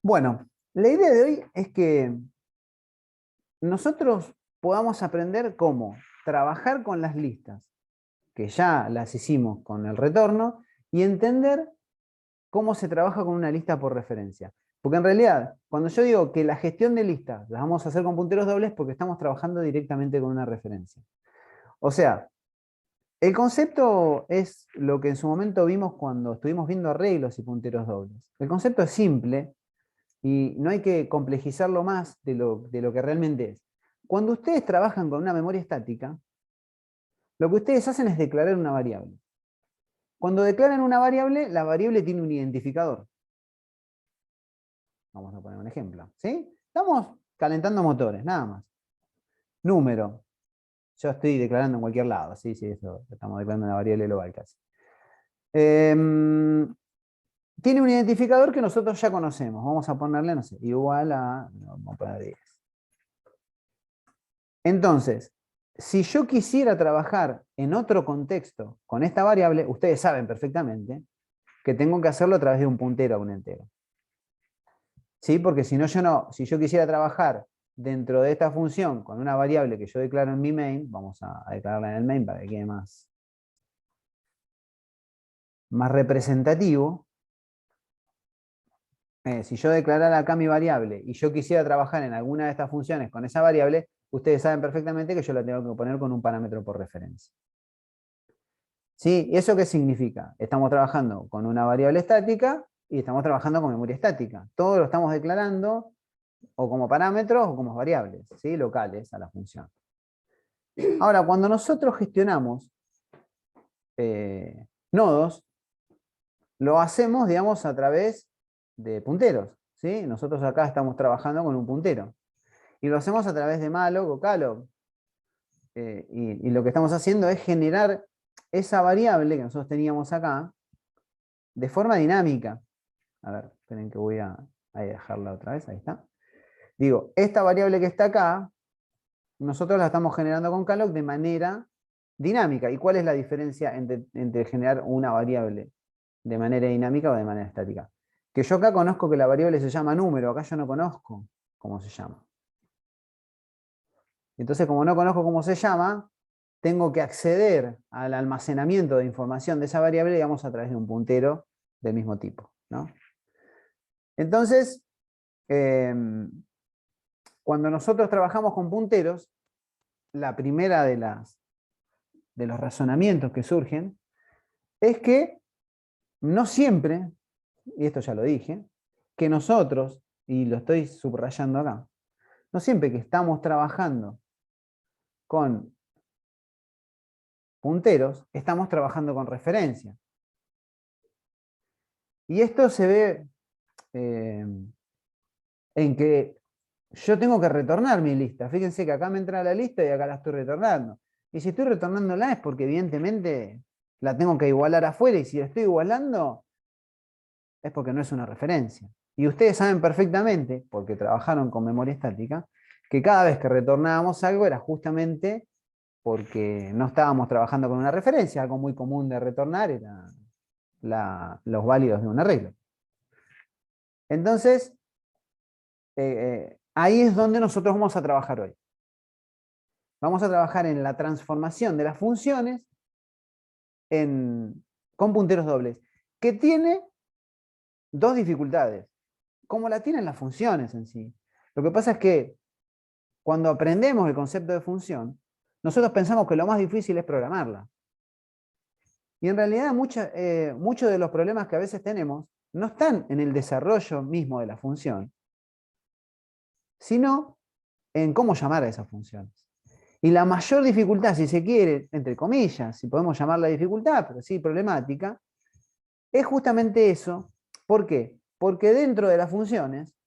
Bueno, la idea de hoy es que nosotros podamos aprender cómo trabajar con las listas, que ya las hicimos con el retorno, y entender cómo se trabaja con una lista por referencia. Porque en realidad, cuando yo digo que la gestión de listas las vamos a hacer con punteros dobles, porque estamos trabajando directamente con una referencia. O sea, el concepto es lo que en su momento vimos cuando estuvimos viendo arreglos y punteros dobles. El concepto es simple y no hay que complejizarlo más de lo que realmente es. Cuando ustedes trabajan con una memoria estática, lo que ustedes hacen es declarar una variable. Cuando declaran una variable, la variable tiene un identificador. Vamos a poner un ejemplo. ¿Sí? Estamos calentando motores, nada más. Número. Yo estoy declarando en cualquier lado. Sí, sí, eso. Estamos declarando una variable global casi. Tiene un identificador que nosotros ya conocemos. Vamos a ponerle, no sé, igual a... No, vamos a poner 10. Entonces, si yo quisiera trabajar en otro contexto con esta variable, ustedes saben perfectamente que tengo que hacerlo a través de un puntero a un entero. ¿Sí? Porque si no, si yo quisiera trabajar dentro de esta función con una variable que yo declaro en mi main, vamos a declararla en el main para que quede más representativo. Si yo declarara acá mi variable y yo quisiera trabajar en alguna de estas funciones con esa variable, ustedes saben perfectamente que yo la tengo que poner con un parámetro por referencia. ¿Sí? ¿Y eso qué significa? Estamos trabajando con una variable estática y estamos trabajando con memoria estática. Todo lo estamos declarando o como parámetros o como variables, ¿sí? Locales a la función. Ahora, cuando nosotros gestionamos nodos, lo hacemos, digamos, a través de punteros. ¿Sí? Nosotros acá estamos trabajando con un puntero. Y lo hacemos a través de malloc o calloc. Y lo que estamos haciendo es generar esa variable que nosotros teníamos acá de forma dinámica. A ver, esperen que voy a dejarla otra vez, ahí está. Digo, esta variable que está acá, nosotros la estamos generando con calloc de manera dinámica. ¿Y cuál es la diferencia entre generar una variable de manera dinámica o de manera estática? Que yo acá conozco que la variable se llama número, acá yo no conozco cómo se llama. Entonces, como no conozco cómo se llama, tengo que acceder al almacenamiento de información de esa variable, digamos, a través de un puntero del mismo tipo, ¿no? Entonces, cuando nosotros trabajamos con punteros, la primera de los razonamientos que surgen es que no siempre, y esto ya lo dije, que nosotros, y lo estoy subrayando acá, no siempre que estamos trabajando con punteros, estamos trabajando con referencia. Y esto se ve en que yo tengo que retornar mi lista. Fíjense que acá me entra la lista y acá la estoy retornando. Y si estoy retornándola es porque evidentemente la tengo que igualar afuera, y si la estoy igualando es porque no es una referencia. Y ustedes saben perfectamente, porque trabajaron con memoria estática, que cada vez que retornábamos algo era justamente porque no estábamos trabajando con una referencia. Algo muy común de retornar era los válidos de un arreglo. Entonces, ahí es donde nosotros vamos a trabajar hoy. Vamos a trabajar en la transformación de las funciones con punteros dobles, que tiene dos dificultades, como la tienen las funciones en sí. Lo que pasa es que cuando aprendemos el concepto de función, nosotros pensamos que lo más difícil es programarla. Y en realidad muchos de los problemas que a veces tenemos no están en el desarrollo mismo de la función, sino en cómo llamar a esas funciones. Y la mayor dificultad, si se quiere, entre comillas, si podemos llamarla dificultad, pero sí problemática, es justamente eso. ¿Por qué? Porque dentro de las funciones,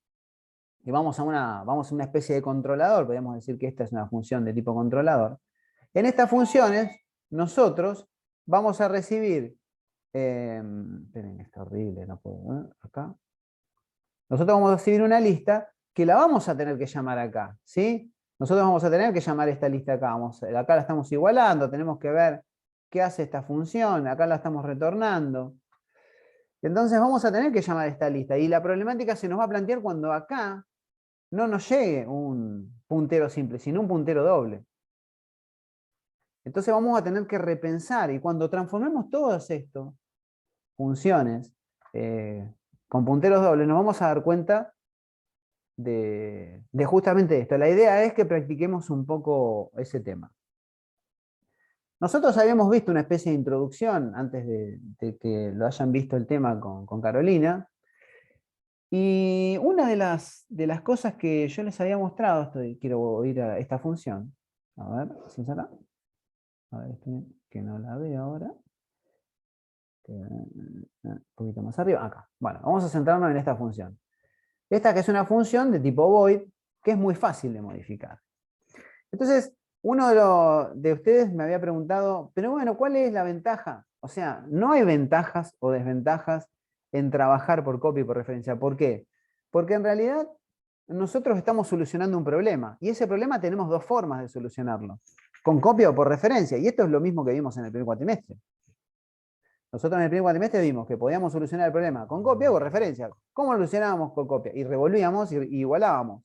y vamos a una especie de controlador, podríamos decir que esta es una función de tipo controlador, en estas funciones nosotros vamos a recibir, esperen, está horrible, no puedo, acá. Nosotros vamos a recibir una lista que la vamos a tener que llamar acá, ¿sí? Nosotros vamos a tener que llamar esta lista acá. Acá la estamos igualando, tenemos que ver qué hace esta función, acá la estamos retornando. Entonces vamos a tener que llamar a esta lista. Y la problemática se nos va a plantear cuando acá no nos llegue un puntero simple, sino un puntero doble. Entonces vamos a tener que repensar. Y cuando transformemos todas estas funciones con punteros dobles, nos vamos a dar cuenta de justamente esto. La idea es que practiquemos un poco ese tema. Nosotros habíamos visto una especie de introducción antes de que lo hayan visto el tema con Carolina. Y una de las cosas que yo les había mostrado, quiero ir a esta función. A ver, si es acá. A ver, que no la veo ahora. Un poquito más arriba, acá. Bueno, vamos a centrarnos en esta función. Esta que es una función de tipo void, que es muy fácil de modificar. Entonces, uno de ustedes me había preguntado, pero bueno, ¿cuál es la ventaja? O sea, no hay ventajas o desventajas en trabajar por copia y por referencia. ¿Por qué? Porque en realidad nosotros estamos solucionando un problema, y ese problema tenemos dos formas de solucionarlo, con copia o por referencia, y esto es lo mismo que vimos en el primer cuatrimestre. Nosotros en el primer cuatrimestre vimos que podíamos solucionar el problema con copia o con referencia. ¿Cómo lo solucionábamos con copia? Y revolvíamos y igualábamos.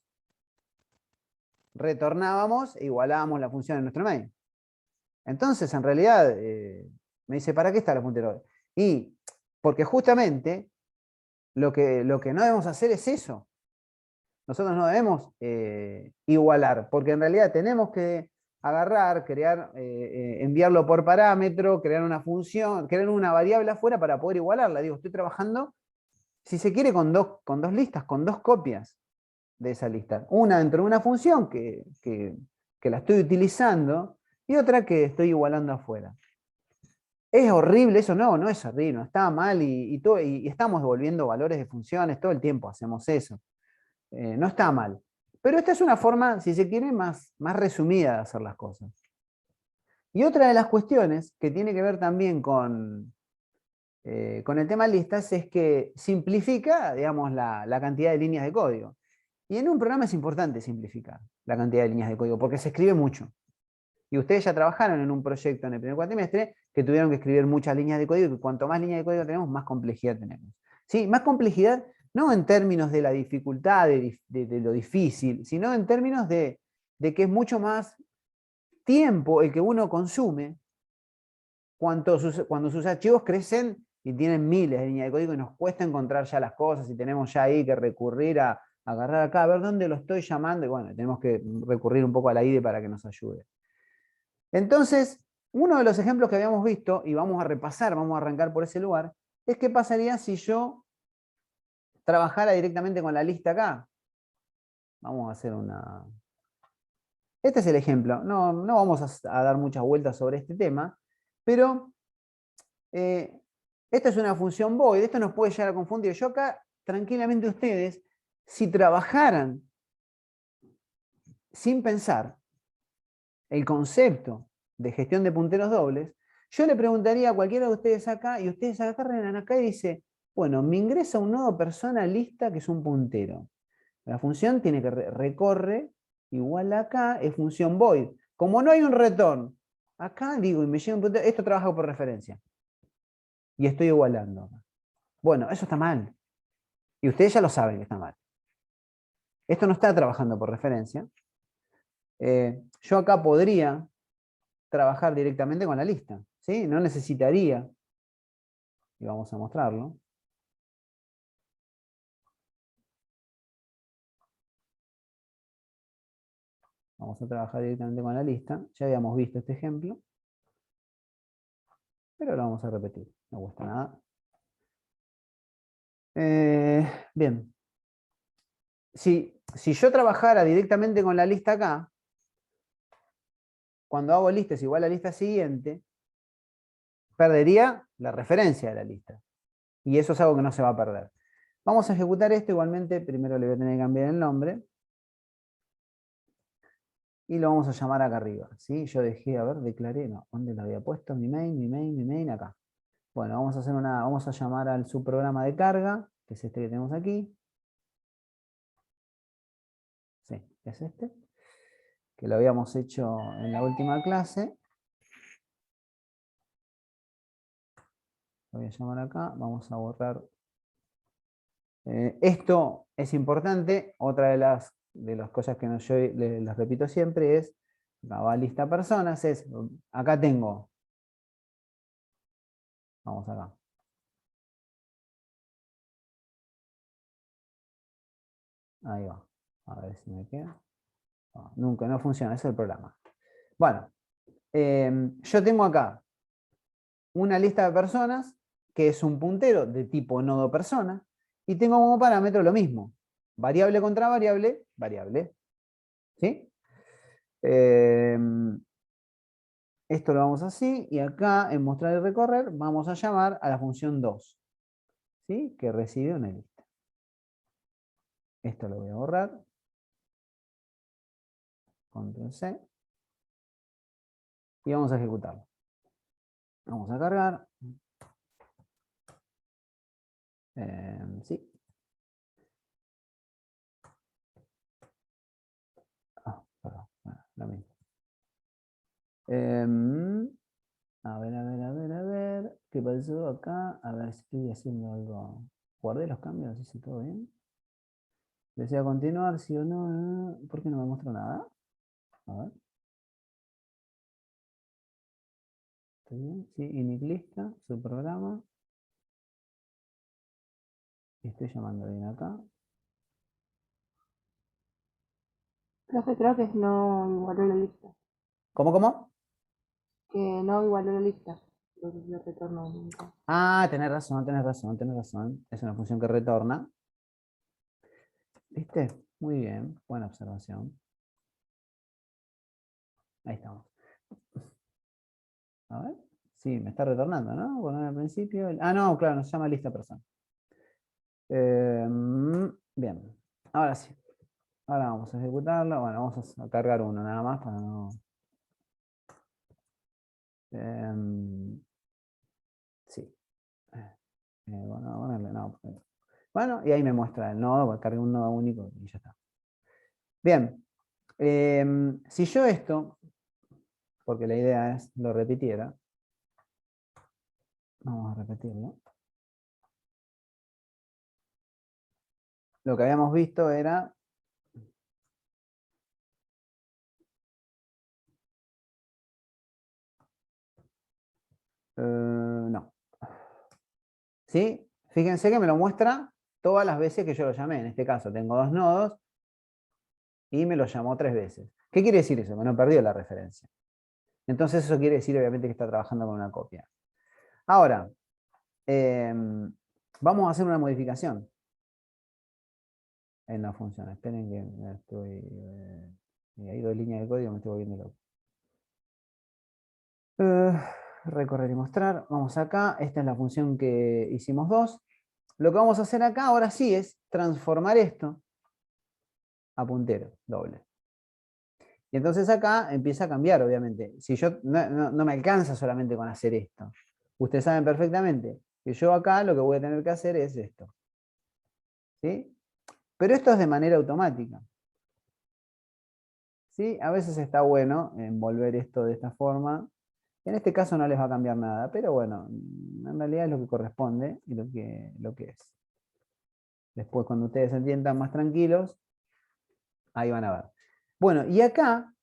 Retornábamos e igualábamos la función en nuestro main. Entonces, en realidad, me dice, ¿para qué está la puntero? Y porque justamente lo que no debemos hacer es eso. Nosotros no debemos igualar, porque en realidad tenemos que agarrar, crear, enviarlo por parámetro, crear una función, crear una variable afuera para poder igualarla. Digo, estoy trabajando, si se quiere, con dos listas, con dos copias de esa lista. Una dentro de una función que la estoy utilizando y otra que estoy igualando afuera. ¿Es horrible eso? No, no es horrible, no está mal y estamos devolviendo valores de funciones, todo el tiempo hacemos eso. No está mal. Pero esta es una forma, si se quiere, más resumida de hacer las cosas. Y otra de las cuestiones que tiene que ver también con el tema listas es que simplifica, digamos, la cantidad de líneas de código. Y en un programa es importante simplificar la cantidad de líneas de código, porque se escribe mucho. Y ustedes ya trabajaron en un proyecto en el primer cuatrimestre que tuvieron que escribir muchas líneas de código, y cuanto más líneas de código tenemos, más complejidad tenemos. ¿Sí? Más complejidad no en términos de la dificultad, de lo difícil, sino en términos de que es mucho más tiempo el que uno consume cuando sus archivos crecen y tienen miles de líneas de código y nos cuesta encontrar ya las cosas y tenemos ya ahí que recurrir a agarrar acá, a ver dónde lo estoy llamando, y bueno, tenemos que recurrir un poco a la IDE para que nos ayude. Entonces, uno de los ejemplos que habíamos visto, y vamos a repasar, vamos a arrancar por ese lugar, es qué pasaría si yo trabajara directamente con la lista acá. Vamos a hacer una... Este es el ejemplo. No vamos a dar muchas vueltas sobre este tema, pero esta es una función void. Esto nos puede llegar a confundir. Yo acá, tranquilamente ustedes, si trabajaran sin pensar el concepto de gestión de punteros dobles, yo le preguntaría a cualquiera de ustedes acá, y ustedes agarran acá y dice, bueno, me ingresa un nodo persona lista que es un puntero. La función tiene que recorre, igual acá, es función void. Como no hay un return, acá digo, y me llega un puntero, esto trabaja por referencia. Y estoy igualando. Bueno, eso está mal. Y ustedes ya lo saben que está mal. Esto no está trabajando por referencia. Yo acá podría trabajar directamente con la lista. ¿Sí? No necesitaría, y vamos a mostrarlo. Vamos a trabajar directamente con la lista. Ya habíamos visto este ejemplo, pero lo vamos a repetir. No cuesta nada. Bien. Si yo trabajara directamente con la lista acá, cuando hago lista es igual a la lista siguiente, perdería la referencia de la lista. Y eso es algo que no se va a perder. Vamos a ejecutar esto igualmente. Primero le voy a tener que cambiar el nombre. Y lo vamos a llamar acá arriba. ¿Sí? Yo dejé, a ver, declaré, no, ¿dónde lo había puesto? Mi main, acá. Bueno, vamos a llamar al subprograma de carga, que es este que tenemos aquí. Sí, es este. Que lo habíamos hecho en la última clase. lo voy a llamar acá, vamos a borrar. Esto es importante, otra de las cosas que yo les repito siempre es, acá va lista personas, acá tengo, vamos acá. Ahí va, a ver si me queda. No, nunca, no funciona, ese es el programa. Bueno, yo tengo acá una lista de personas que es un puntero de tipo nodo persona y tengo como parámetro lo mismo, variable contra variable, variable. ¿Sí? Esto lo vamos así y acá en mostrar y recorrer vamos a llamar a la función 2, ¿sí? Que recibe una lista. Esto lo voy a borrar. Control C. Y vamos a ejecutarlo. Vamos a cargar. Sí. Perdón. Bueno, lo mismo. A ver. ¿Qué pasó acá? A ver si estoy haciendo algo. Guardé los cambios, hice todo bien. ¿Desea continuar? ¿Sí o no? ¿Por qué no me muestra nada? A ver. ¿Está bien? Sí, init lista, su programa. Y estoy llamando bien acá. Profe, creo que no igualó la lista. ¿Cómo? Que no igualó la lista. Entonces yo retorno nunca. Ah, tenés razón. Es una función que retorna. ¿Viste? Muy bien, buena observación. Ahí estamos. A ver. Sí, me está retornando, ¿no? Bueno, al principio. Ah, no, claro, nos llama lista persona. Bien. Ahora sí. Ahora vamos a ejecutarlo. Bueno, vamos a cargar uno nada más para no. Sí. No. Bueno, y ahí me muestra el nodo, porque cargué un nodo único y ya está. Bien. Si yo esto, porque la idea es lo repitiera, vamos a repetirlo. Lo que habíamos visto era no. ¿Sí? Fíjense que me lo muestra todas las veces que yo lo llamé. En este caso tengo dos nodos y me lo llamó 3 veces. ¿Qué quiere decir eso? Que no perdió la referencia. Entonces eso quiere decir obviamente que está trabajando con una copia. Ahora, vamos a hacer una modificación en la función. Esperen que estoy... hay 2 líneas de código, me estoy volviendo loco. Recorrer y mostrar. Vamos acá. Esta es la función que hicimos 2. Lo que vamos a hacer acá ahora sí es transformar esto a puntero doble. Y entonces acá empieza a cambiar, obviamente. Si yo no me alcanza solamente con hacer esto. Ustedes saben perfectamente que yo acá lo que voy a tener que hacer es esto. ¿Sí? Pero esto es de manera automática. ¿Sí? A veces está bueno envolver esto de esta forma. En este caso no les va a cambiar nada, pero bueno, en realidad es lo que corresponde y lo que es. Después, cuando ustedes se sientan más tranquilos, ahí van a ver. Bueno, y acá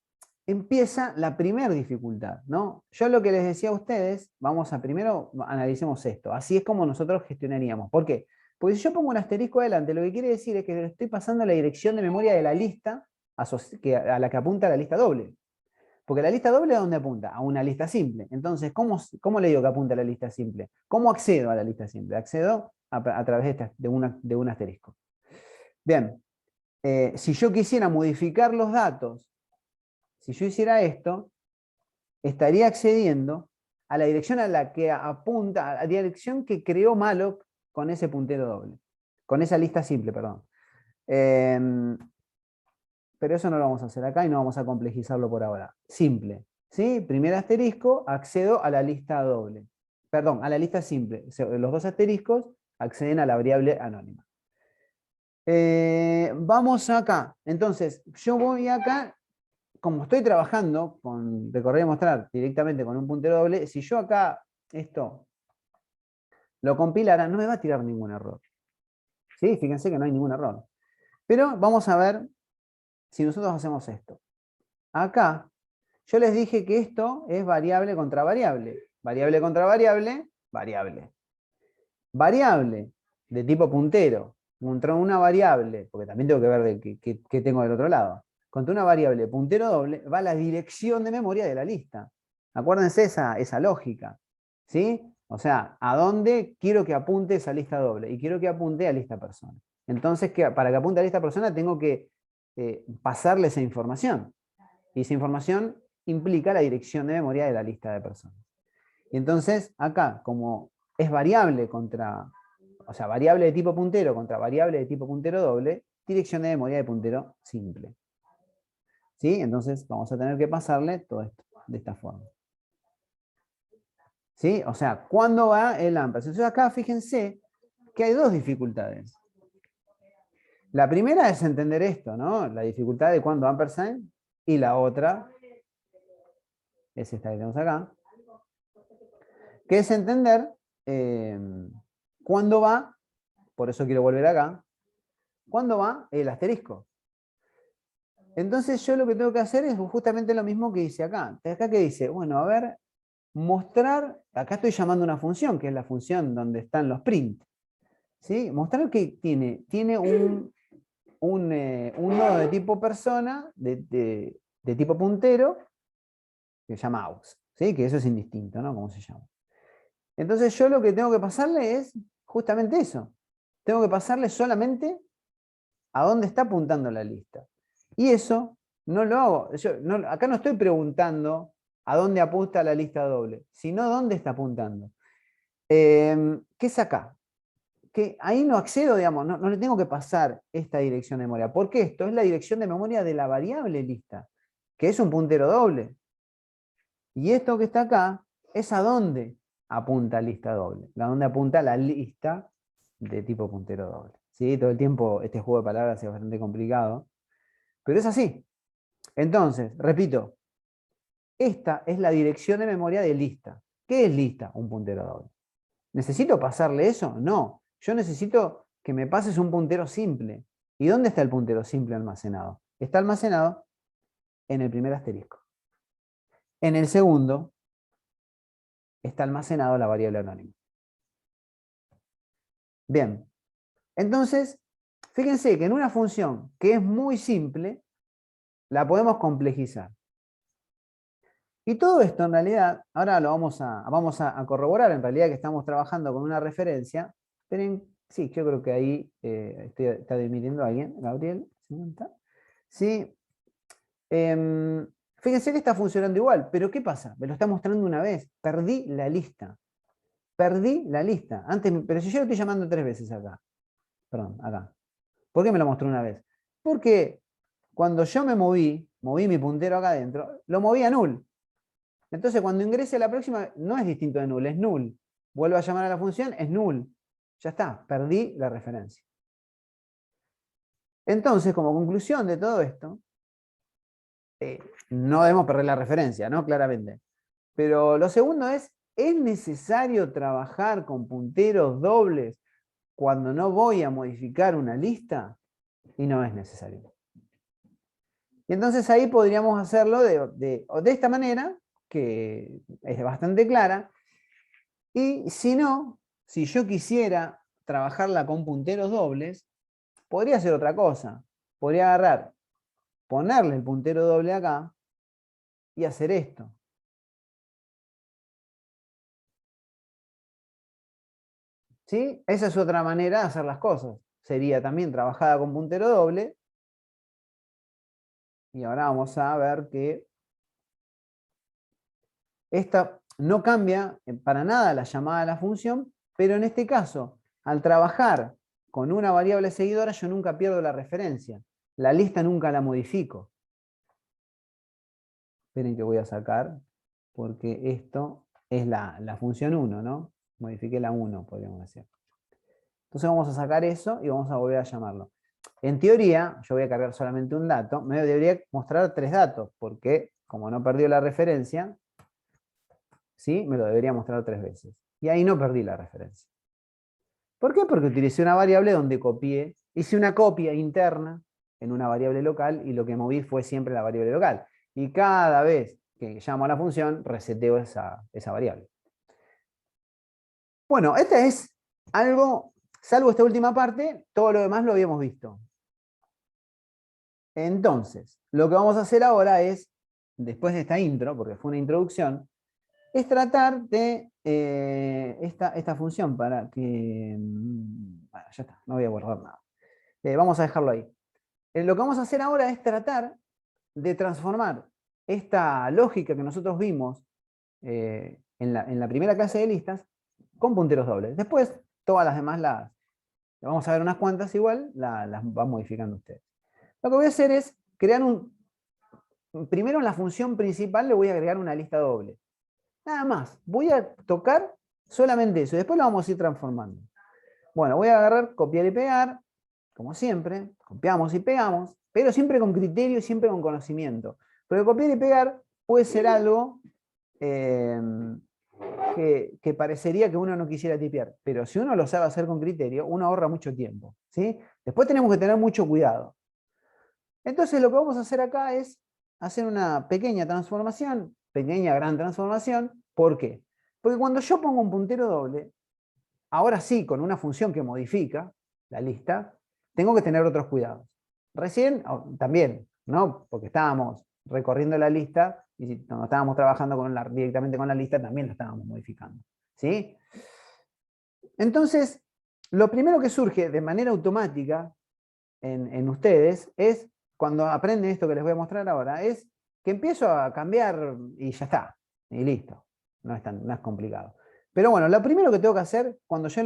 empieza la primera dificultad, ¿no? Yo lo que les decía a ustedes, vamos a primero analicemos esto. Así es como nosotros gestionaríamos. ¿Por qué? Porque si yo pongo un asterisco adelante, lo que quiere decir es que le estoy pasando la dirección de memoria de la lista a la que apunta la lista doble. Porque la lista doble, ¿a dónde apunta? A una lista simple. Entonces, ¿cómo le digo que apunta a la lista simple? ¿Cómo accedo a la lista simple? Accedo a través de un asterisco. Bien, si yo quisiera modificar los datos, si yo hiciera esto, estaría accediendo a la dirección a la que apunta, a la dirección que creó malloc con ese puntero doble, con esa lista simple, perdón. Pero eso no lo vamos a hacer acá y no vamos a complejizarlo por ahora. Simple. ¿Sí? Primer asterisco, accedo a la lista doble. Perdón, a la lista simple. Los 2 asteriscos acceden a la variable anónima. Vamos acá. Entonces, yo voy acá, como estoy trabajando con recorrer y mostrar directamente con un puntero doble, si yo acá esto lo compilara, no me va a tirar ningún error. ¿Sí? Fíjense que no hay ningún error. Pero vamos a ver si nosotros hacemos esto. Acá, yo les dije que esto es variable contra variable. Variable contra variable, variable. Variable de tipo puntero contra una variable, porque también tengo que ver de qué tengo del otro lado, contra una variable puntero doble, va la dirección de memoria de la lista. Acuérdense esa lógica. ¿Sí? O sea, ¿a dónde quiero que apunte esa lista doble? Y quiero que apunte a lista persona. Entonces, para que apunte a lista persona, tengo que pasarle esa información. Y esa información implica la dirección de memoria de la lista de personas. Y entonces, acá, como es variable contra, o sea, variable de tipo puntero contra variable de tipo puntero doble, dirección de memoria de puntero simple. ¿Sí? Entonces, vamos a tener que pasarle todo esto de esta forma. ¿Sí? O sea, ¿cuándo va el ampersand? Entonces, acá fíjense que hay dos dificultades. La primera es entender esto, ¿no? La dificultad de cuándo ampersand, y la otra es esta que tenemos acá, que es entender cuándo va, por eso quiero volver acá, cuándo va el asterisco. Entonces yo lo que tengo que hacer es justamente lo mismo que hice acá. Acá que dice, bueno, a ver, mostrar, acá estoy llamando una función, que es la función donde están los print. ¿Sí? Mostrar que tiene un nodo de tipo persona, de tipo puntero, que se llama aux, ¿sí? Que eso es indistinto, ¿no? ¿Cómo se llama? Entonces yo lo que tengo que pasarle es justamente eso. Tengo que pasarle solamente a dónde está apuntando la lista. Y eso no lo hago. Acá no estoy preguntando a dónde apunta la lista doble, sino dónde está apuntando. ¿Qué es acá? Que ahí no accedo, digamos, no le tengo que pasar esta dirección de memoria. Porque esto es la dirección de memoria de la variable lista, que es un puntero doble. Y esto que está acá es a dónde apunta lista doble, a dónde apunta la lista de tipo puntero doble. ¿Sí? Todo el tiempo este juego de palabras es bastante complicado, pero es así. Entonces, repito, esta es la dirección de memoria de lista. ¿Qué es lista? Un puntero doble. ¿Necesito pasarle eso? No. Yo necesito que me pases un puntero simple. ¿Y dónde está el puntero simple almacenado? Está almacenado en el primer asterisco. En el segundo está almacenado la variable anónima. Bien. Entonces, fíjense que en una función que es muy simple, la podemos complejizar. Y todo esto en realidad, ahora lo vamos a corroborar en realidad que estamos trabajando con una referencia. Esperen, sí, yo creo que ahí está emitiendo alguien, Gabriel. Sí. Fíjense que está funcionando igual, pero ¿qué pasa? Me lo está mostrando una vez. Perdí la lista. Perdí la lista. Antes, pero si yo lo estoy llamando 3 veces acá. Perdón, acá. ¿Por qué me lo mostró una vez? Porque cuando yo moví mi puntero acá adentro, lo moví a null. Entonces, cuando ingrese a la próxima, no es distinto de null, es null. Vuelvo a llamar a la función, es null. Ya está, perdí la referencia. Entonces, como conclusión de todo esto, no debemos perder la referencia, ¿no? Claramente. Pero lo segundo ¿es necesario trabajar con punteros dobles cuando no voy a modificar una lista? Y no es necesario. Y entonces ahí podríamos hacerlo de esta manera, que es bastante clara. Y si no, si yo quisiera trabajarla con punteros dobles, podría hacer otra cosa. Podría agarrar, ponerle el puntero doble acá y hacer esto. ¿Sí? Esa es otra manera de hacer las cosas. Sería también trabajada con puntero doble. Y ahora vamos a ver que esta no cambia para nada la llamada de la función, pero en este caso, al trabajar con una variable seguidora, yo nunca pierdo la referencia. La lista nunca la modifico. Esperen que voy a sacar, porque esto es la función 1, ¿no? Modifiqué la 1, podríamos decir. Entonces vamos a sacar eso y vamos a volver a llamarlo. En teoría, yo voy a cargar solamente un dato, me debería mostrar 3 datos, porque como no perdió la referencia, ¿sí? Me lo debería mostrar 3 veces. Y ahí no perdí la referencia. ¿Por qué? Porque utilicé una variable donde copié, hice una copia interna en una variable local y lo que moví fue siempre la variable local. Y cada vez que llamo a la función, reseteo esa variable. Bueno, este es algo, salvo esta última parte, todo lo demás lo habíamos visto. Entonces, lo que vamos a hacer ahora es, después de esta intro, porque fue una introducción, es tratar de esta función para que... Bueno, ya está, no voy a guardar nada. Vamos a dejarlo ahí. Lo que vamos a hacer ahora es tratar de transformar esta lógica que nosotros vimos en la primera clase de listas con punteros dobles. Después, todas las demás vamos a ver unas cuantas igual, las va modificando ustedes. Lo que voy a hacer es crear primero en la función principal le voy a agregar una lista doble. Nada más, voy a tocar solamente eso, después lo vamos a ir transformando. Bueno, voy a agarrar, copiar y pegar, como siempre, copiamos y pegamos, pero siempre con criterio y siempre con conocimiento. Porque copiar y pegar puede ser algo que parecería que uno no quisiera tipear, pero si uno lo sabe hacer con criterio, uno ahorra mucho tiempo, ¿sí? Después tenemos que tener mucho cuidado. Entonces lo que vamos a hacer acá es hacer una pequeña transformación, pequeña gran transformación. ¿Por qué? Porque cuando yo pongo un puntero doble, ahora sí, con una función que modifica la lista, tengo que tener otros cuidados. Recién, también, ¿no? Porque estábamos recorriendo la lista y cuando estábamos trabajando directamente con la lista, también la estábamos modificando. ¿Sí? Entonces, lo primero que surge de manera automática en ustedes es, cuando aprenden esto que les voy a mostrar ahora, es que empiezo a cambiar y ya está, y listo. No es complicado. Pero bueno, lo primero que tengo que hacer, cuando yo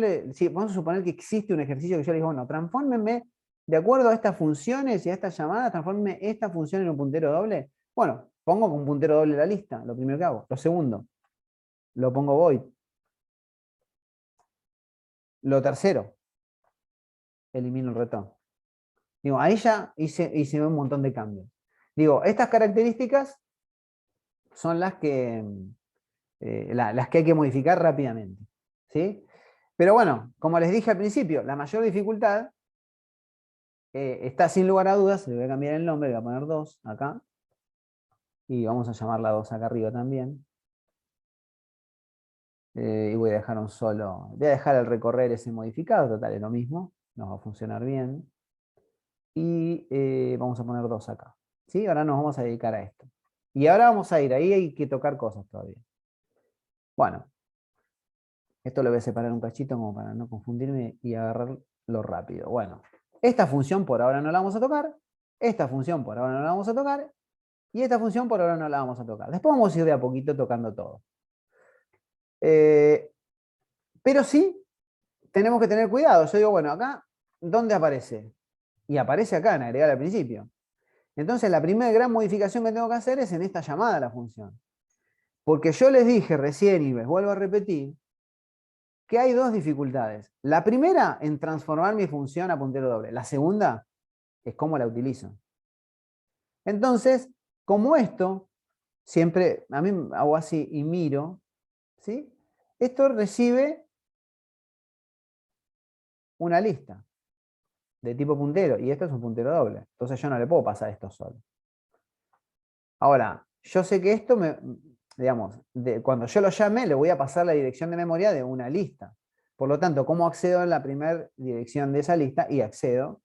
vamos a suponer que existe un ejercicio que yo le digo, bueno, transfórmenme de acuerdo a estas funciones y a estas llamadas, transfórmenme esta función en un puntero doble. Bueno, pongo con puntero doble la lista, lo primero que hago. Lo segundo, lo pongo void. Lo tercero, elimino el return. Digo, ahí ya hice un montón de cambios. Digo, estas características son las que hay que modificar rápidamente. ¿Sí? Pero bueno, como les dije al principio, la mayor dificultad está sin lugar a dudas, le voy a cambiar el nombre, le voy a poner 2 acá, y vamos a llamarla 2 acá arriba también. Y voy a dejar voy a dejar el recorrer ese modificado, total es lo mismo, nos va a funcionar bien. Y vamos a poner 2 acá. ¿Sí? Ahora nos vamos a dedicar a esto. Y ahora vamos a ir, ahí hay que tocar cosas todavía. Bueno, esto lo voy a separar un cachito como para no confundirme y agarrarlo rápido. Bueno, esta función por ahora no la vamos a tocar, esta función por ahora no la vamos a tocar, y esta función por ahora no la vamos a tocar. Después vamos a ir de a poquito tocando todo. Pero sí, tenemos que tener cuidado. Yo digo, bueno, acá, ¿dónde aparece? Y aparece acá, en agregar al principio. Entonces, la primera gran modificación que tengo que hacer es en esta llamada a la función. Porque yo les dije recién, y les vuelvo a repetir, que hay dos dificultades. La primera, en transformar mi función a puntero doble. La segunda, es cómo la utilizo. Entonces, como esto, siempre, a mí hago así y miro, ¿sí? Esto recibe una lista de tipo puntero, y esto es un puntero doble. Entonces yo no le puedo pasar esto solo. Ahora, yo sé que esto digamos, cuando yo lo llame, le voy a pasar la dirección de memoria de una lista. Por lo tanto, ¿cómo accedo a la primera dirección de esa lista? Y accedo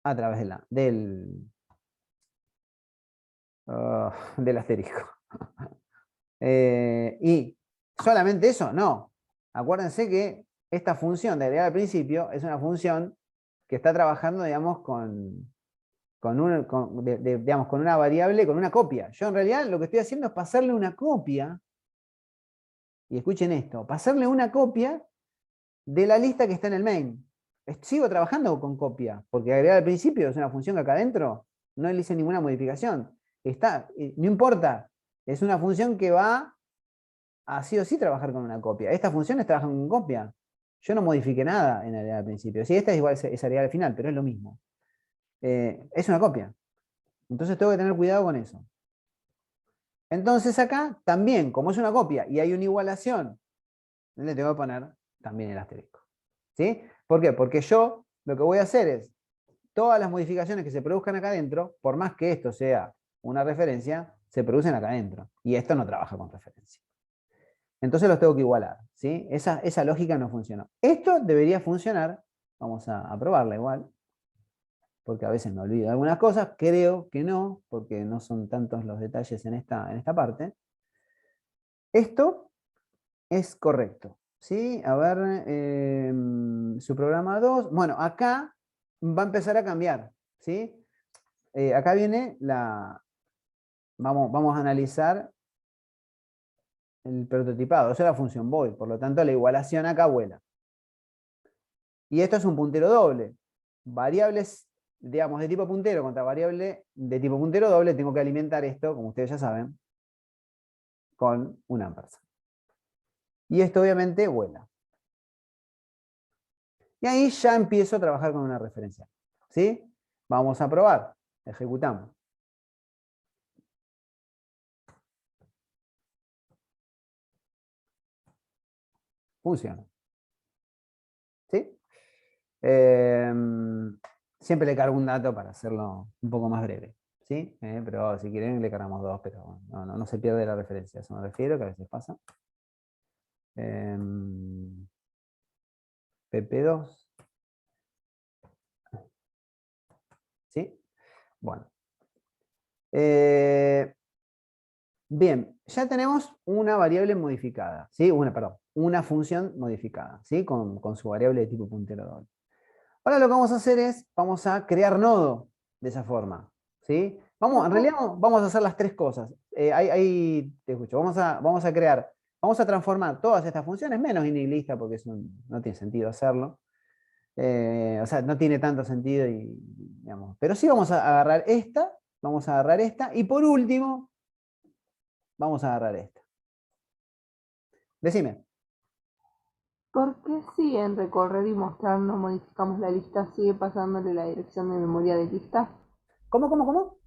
a través del asterisco. Y solamente eso, no. Acuérdense que esta función de agregar al principio es una función que está trabajando, digamos, digamos, con una variable, con una copia. Yo en realidad lo que estoy haciendo es pasarle una copia, y escuchen esto, pasarle una copia de la lista que está en el main. Sigo trabajando con copia, porque agregar al principio es una función que acá adentro no le hice ninguna modificación. No importa, es una función que va a sí o sí trabajar con una copia. Estas funciones trabajan con copia. Yo no modifiqué nada en agregar al principio. Sí, esta es igual, es agregar al final, pero es lo mismo. Es una copia. Entonces tengo que tener cuidado con eso. Entonces acá también, como es una copia y hay una igualación, le tengo que poner también el asterisco. ¿Sí? ¿Por qué? Porque yo lo que voy a hacer es, todas las modificaciones que se produzcan acá adentro, por más que esto sea una referencia, se producen acá adentro. Y esto no trabaja con referencia. Entonces los tengo que igualar. ¿Sí? Esa lógica no funciona. Esto debería funcionar. Vamos a probarla igual. Porque a veces me olvido de algunas cosas. Creo que no, porque no son tantos los detalles en esta parte. Esto es correcto. ¿Sí? A ver, su programa 2. Bueno, acá va a empezar a cambiar. ¿Sí? Acá viene la... Vamos a analizar el prototipado. Eso es la función void. Por lo tanto, la igualación acá vuela. Y esto es un puntero doble. Variables, digamos, de tipo puntero contra variable de tipo puntero doble, tengo que alimentar esto, como ustedes ya saben, con un ampersand. Y esto obviamente vuela. Y ahí ya empiezo a trabajar con una referencia. ¿Sí? Vamos a probar. Ejecutamos. Funciona. ¿Sí? Siempre le cargo un dato para hacerlo un poco más breve. ¿Sí? Pero si quieren le cargamos dos, pero no se pierde la referencia. A eso me refiero, que a veces pasa. PP2. ¿Sí? Bueno. Bien, ya tenemos una variable modificada, ¿sí? Una función modificada, ¿sí? Con su variable de tipo puntero doble. Ahora lo que vamos a hacer es, vamos a crear nodo de esa forma, ¿sí? En realidad vamos a hacer las tres cosas. Ahí te escucho. Vamos a transformar todas estas funciones, menos inilista, porque eso no tiene sentido hacerlo. O sea, no tiene tanto sentido, digamos, pero sí vamos a agarrar esta, y por último, vamos a agarrar esta. Decime. ¿Por qué si en recorrer y mostrar no modificamos la lista, sigue pasándole la dirección de memoria de lista? ¿Cómo?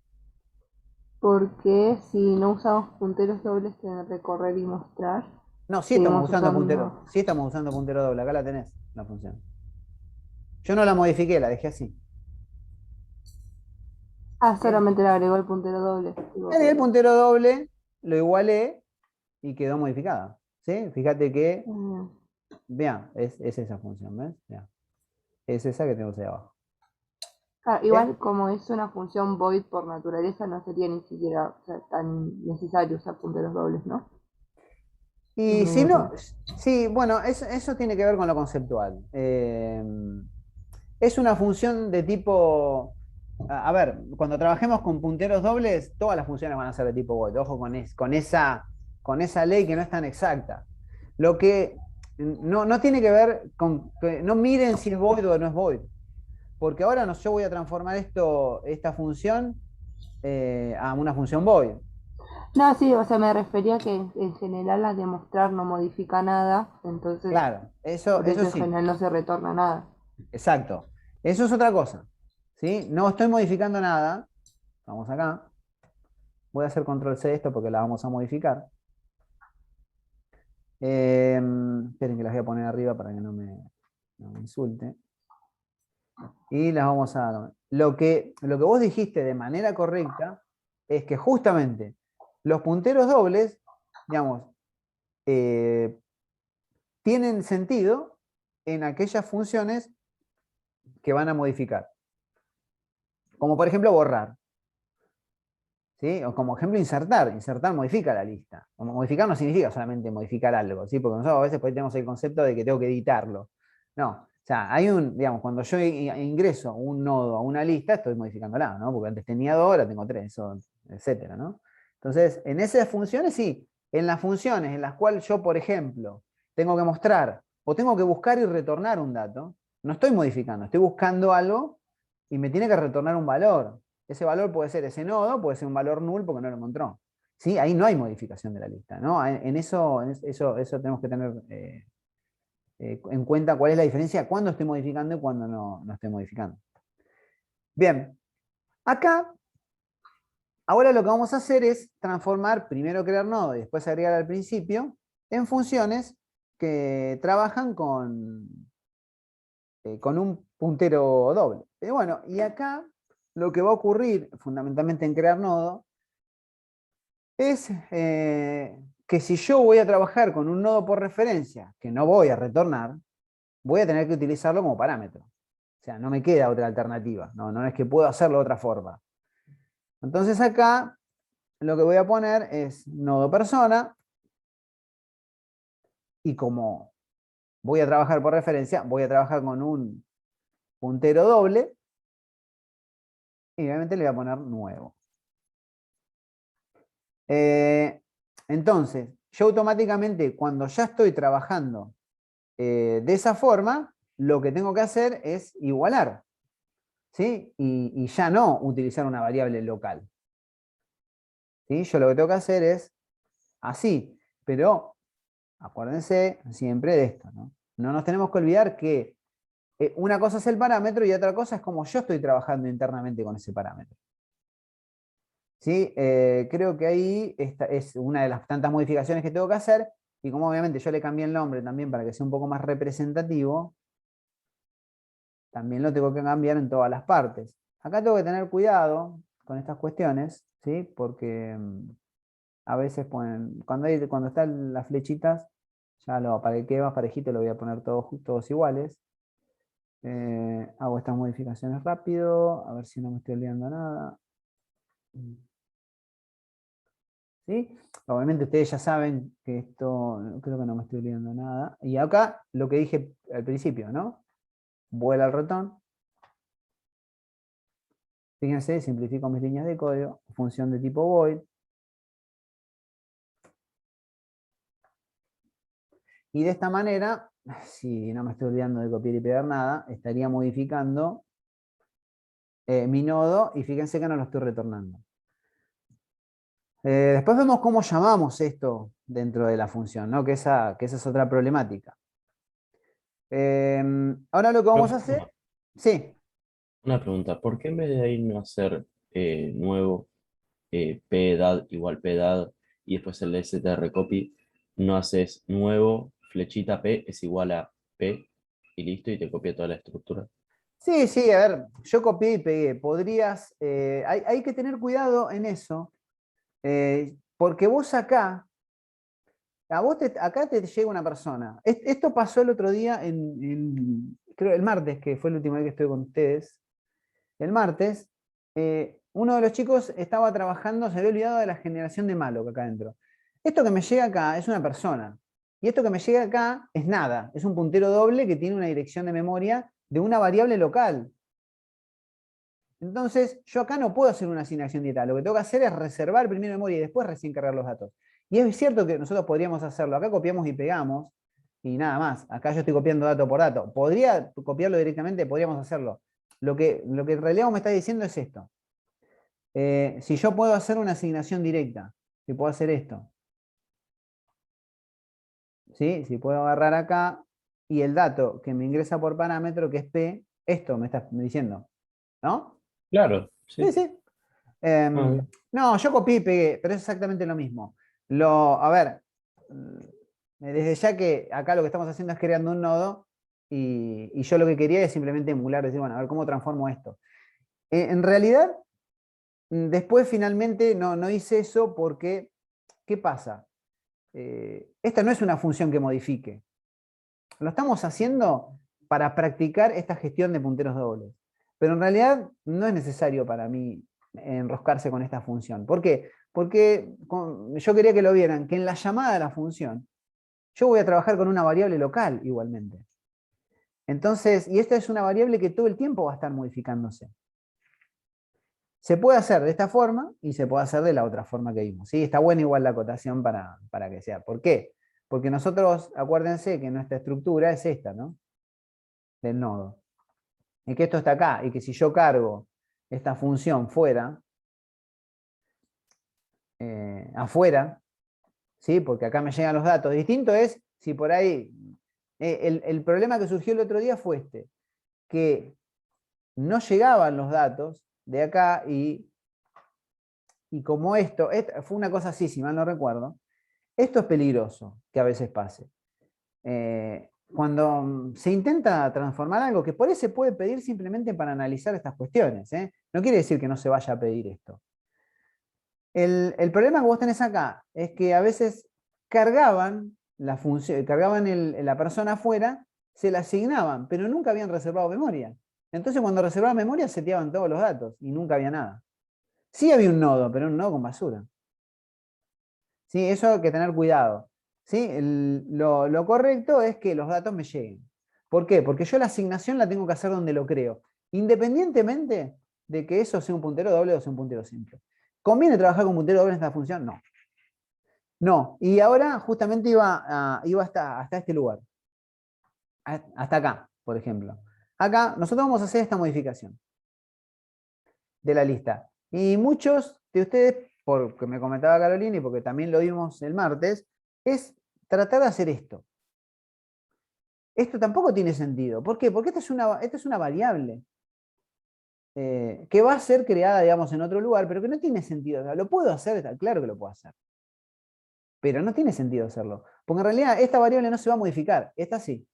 Porque si no usamos punteros dobles en recorrer y mostrar, No, seguimos usando... sí estamos usando puntero doble, acá la tenés, la función. Yo no la modifiqué, la dejé así. Ah, ¿Sí? solamente le agregó el puntero doble. Digo, El puntero doble lo igualé y quedó modificada. ¿Sí? Fíjate que, mm, vean, es esa función, ¿ves? Vean. Es esa que tenemos ahí abajo. claro, ¿Bien? igual como es una función void por naturaleza, no sería ni siquiera, o sea, tan necesario usar punteros dobles, ¿no? No Y me si dio no, tiempo. sí, bueno, eso tiene que ver con lo conceptual. Es una función de tipo. A ver, cuando trabajemos con punteros dobles, todas las funciones van a ser de tipo void. Ojo con esa ley que no es tan exacta. Lo que no tiene que ver con que no miren si es void o no es void. Porque ahora yo voy a transformar esta función a una función void. No, sí, o sea, me refería que en general la de mostrar no modifica nada, entonces Claro, por eso eso en sí. general no se retorna nada. Exacto. Eso es otra cosa. ¿Sí? No estoy modificando nada. Vamos acá. Voy a hacer control C de esto porque la vamos a modificar. Esperen que las voy a poner arriba para que no me insulte. Y las vamos a... Lo que vos dijiste de manera correcta es que justamente los punteros dobles, digamos, eh, tienen sentido en aquellas funciones que van a modificar. Como por ejemplo borrar. ¿Sí? O como ejemplo insertar. Insertar modifica la lista. Modificar no significa solamente modificar algo, ¿sí? Porque nosotros a veces tenemos el concepto de que tengo que editarlo. No. O sea, digamos, cuando yo ingreso un nodo a una lista, estoy modificándola, ¿no? Porque antes tenía dos, ahora tengo tres, etcétera, ¿no? Entonces, en esas funciones sí. En las funciones en las cuales yo, por ejemplo, tengo que mostrar o tengo que buscar y retornar un dato, no estoy modificando, estoy buscando algo y me tiene que retornar un valor. Ese valor puede ser ese nodo, puede ser un valor null porque no lo encontró. ¿Sí? Ahí no hay modificación de la lista, ¿no? Eso tenemos que tener en cuenta cuál es la diferencia cuando estoy modificando y cuando no estoy modificando. Bien, acá, ahora lo que vamos a hacer es transformar, primero crear nodo y después agregar al principio, en funciones que trabajan con un puntero doble. Bueno, y acá lo que va a ocurrir fundamentalmente en crear nodo es que si yo voy a trabajar con un nodo por referencia que no voy a retornar, voy a tener que utilizarlo como parámetro. O sea, no me queda otra alternativa. No es que puedo hacerlo de otra forma. Entonces acá lo que voy a poner es nodo persona, y como voy a trabajar por referencia, voy a trabajar con un puntero doble, y obviamente le voy a poner nuevo. Entonces, yo automáticamente, cuando ya estoy trabajando de esa forma, lo que tengo que hacer es igualar, ¿sí? Y ya no utilizar una variable local. ¿Sí? Yo lo que tengo que hacer es así, pero acuérdense siempre de esto, ¿no? No nos tenemos que olvidar que una cosa es el parámetro y otra cosa es cómo yo estoy trabajando internamente con ese parámetro. ¿Sí? Creo que ahí esta es una de las tantas modificaciones que tengo que hacer, y como obviamente yo le cambié el nombre también para que sea un poco más representativo, también lo tengo que cambiar en todas las partes. Acá tengo que tener cuidado con estas cuestiones, ¿sí? Porque a veces ponen, cuando están las flechitas, ya para que quede más parejito lo voy a poner todos iguales. Hago estas modificaciones rápido, a ver si no me estoy olvidando nada. ¿Sí? Obviamente ustedes ya saben que esto, creo que no me estoy olvidando nada. Y acá lo que dije al principio, ¿no? Vuela el ratón. Fíjense, simplifico mis líneas de código, función de tipo void. Y de esta manera, si no me estoy olvidando de copiar y pegar nada, estaría modificando mi nodo, y fíjense que no lo estoy retornando. Después vemos cómo llamamos esto dentro de la función, ¿no? Que esa es otra problemática. Ahora lo que vamos a hacer, sí, Una pregunta, ¿por qué en vez de ahí no hacer nuevo pdad igual pdad y después el strcopy, no haces nuevo flechita p es igual a p y listo y te copia toda la estructura? sí, sí, a ver, yo copié y pegué. Podrías, hay que tener cuidado en eso, porque vos acá, acá te llega una persona. Esto pasó el otro día creo el martes, que fue la última vez que estuve con ustedes. El martes, uno de los chicos estaba trabajando, se había olvidado de la generación de malloc acá adentro. Esto que me llega acá es una persona. Y esto que me llega acá es nada. Es un puntero doble que tiene una dirección de memoria de una variable local. Entonces, yo acá no puedo hacer una asignación directa. Lo que tengo que hacer es reservar primero memoria y después recién cargar los datos. Y es cierto que nosotros podríamos hacerlo. Acá copiamos y pegamos y nada más. Acá yo estoy copiando dato por dato. ¿Podría copiarlo directamente? Podríamos hacerlo. Lo que en realidad me está diciendo es esto. Si yo puedo hacer una asignación directa, si puedo hacer esto. ¿Sí? Si puedo agarrar acá y el dato que me ingresa por parámetro, que es P, esto me está diciendo. ¿No? Claro, Sí, sí. sí. Ah, bien. No, yo copié y pegué, pero es exactamente lo mismo. A ver, desde ya que acá lo que estamos haciendo es creando un nodo, y yo lo que quería es simplemente emular, decir, bueno, a ver cómo transformo esto. En realidad, después finalmente no hice eso porque, ¿qué pasa? Esta no es una función que modifique. Lo estamos haciendo para practicar esta gestión de punteros dobles. Pero en realidad no es necesario para mí enroscarse con esta función. ¿Por qué? Porque yo quería que lo vieran, que en la llamada de la función yo voy a trabajar con una variable local igualmente. Entonces, y esta es una variable que todo el tiempo va a estar modificándose. Se puede hacer de esta forma y se puede hacer de la otra forma que vimos. ¿Sí? Está buena igual la acotación para que sea. ¿Por qué? Porque nosotros, acuérdense que nuestra estructura es esta, ¿no? Del nodo. Y que esto está acá, y que si yo cargo esta función fuera, afuera, ¿sí? Porque acá me llegan los datos. Distinto es si por ahí, el problema que surgió el otro día fue que no llegaban los datos de acá, y como fue una cosa así, si mal no recuerdo, esto es peligroso que a veces pase. cuando se intenta transformar algo, que por ahí se puede pedir simplemente para analizar estas cuestiones, ¿eh? No quiere decir que no se vaya a pedir esto. El problema que vos tenés acá es que a veces cargaban la función, cargaban la persona afuera, se la asignaban, pero nunca habían reservado memoria. Entonces cuando reservaban memoria seteaban todos los datos y nunca había nada. Sí había un nodo, pero un nodo con basura. ¿Sí? Eso hay que tener cuidado. ¿Sí? Lo correcto es que los datos me lleguen. ¿Por qué? Porque yo la asignación la tengo que hacer donde lo creo, independientemente de que eso sea un puntero doble o sea un puntero simple. ¿Conviene trabajar con puntero doble en esta función? No. No. Y ahora justamente iba hasta este lugar. Hasta acá, por ejemplo. Acá nosotros vamos a hacer esta modificación de la lista. Y muchos de ustedes, porque me comentaba Carolina y porque también lo vimos el martes, es tratar de hacer esto. Esto tampoco tiene sentido. ¿Por qué? Porque esta es una variable que va a ser creada, digamos, en otro lugar, pero que no tiene sentido. O sea, lo puedo hacer, está claro que lo puedo hacer. Pero no tiene sentido hacerlo. Porque en realidad esta variable no se va a modificar, esta sí.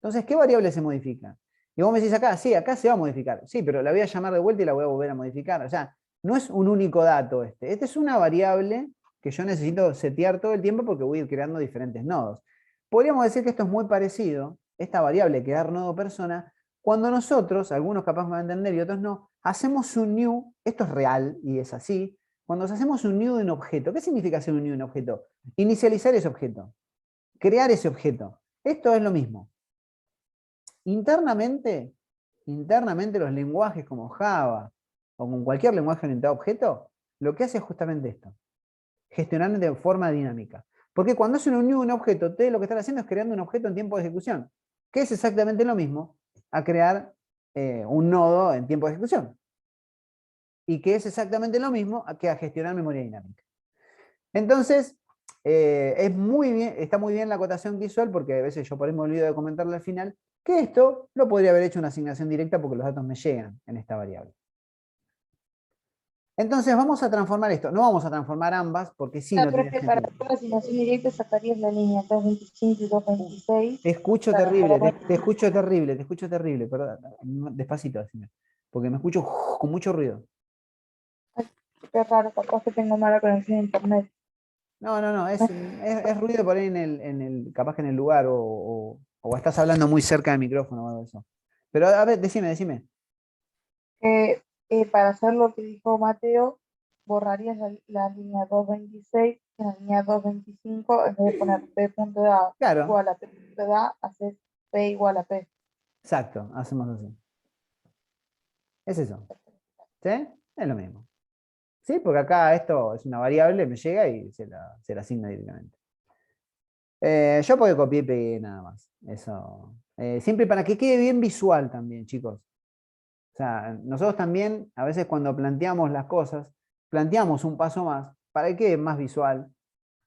Entonces, ¿qué variable se modifica? Y vos me decís acá, sí, acá se va a modificar. Sí, pero la voy a llamar de vuelta y la voy a volver a modificar. O sea, no es un único dato este. Este es una variable que yo necesito setear todo el tiempo porque voy a ir creando diferentes nodos. Podríamos decir que esto es muy parecido, esta variable quedar nodo persona, cuando nosotros, algunos capaz me van a entender y otros no, hacemos un new, esto es real y es así, cuando hacemos un new de un objeto. ¿Qué significa hacer un new de un objeto? Inicializar ese objeto, crear ese objeto. Esto es lo mismo. Internamente los lenguajes como Java o con cualquier lenguaje orientado a objeto, lo que hace es justamente esto, gestionar de forma dinámica. Porque cuando hacen un new un objeto, ustedes lo que están haciendo es creando un objeto en tiempo de ejecución, que es exactamente lo mismo a crear un nodo en tiempo de ejecución. Y que es exactamente lo mismo que a gestionar memoria dinámica. Entonces, está muy bien la acotación visual, porque a veces yo por ahí me olvido de comentarle al final, que esto lo podría haber hecho una asignación directa porque los datos me llegan en esta variable. Entonces vamos a transformar esto. No vamos a transformar ambas porque sí no tiene Profe, para sentido. hacer la asignación directa sacarías la línea 225 y 226. Te escucho Para terrible, poder... te escucho terrible, te escucho terrible. Perdón, despacito, decime, porque me escucho con mucho ruido. Ay, qué raro, capaz que tengo mala conexión a internet. No, es ruido por ahí capaz que en el lugar o estás hablando muy cerca del micrófono o algo de eso. Pero a ver, decime. Para hacer lo que dijo Mateo, borrarías la línea 226 en la línea 225, en vez de poner P.A Claro, igual a P.A, haces P igual a P. exacto, hacemos así. Es eso. ¿Sí? Es lo mismo. ¿Sí? Porque acá esto es una variable, me llega y se la asigna directamente. Yo puedo copiar y pegué nada más. Eso. Siempre para que quede bien visual también, chicos. O sea, nosotros también, a veces cuando planteamos las cosas, planteamos un paso más para que quede más visual.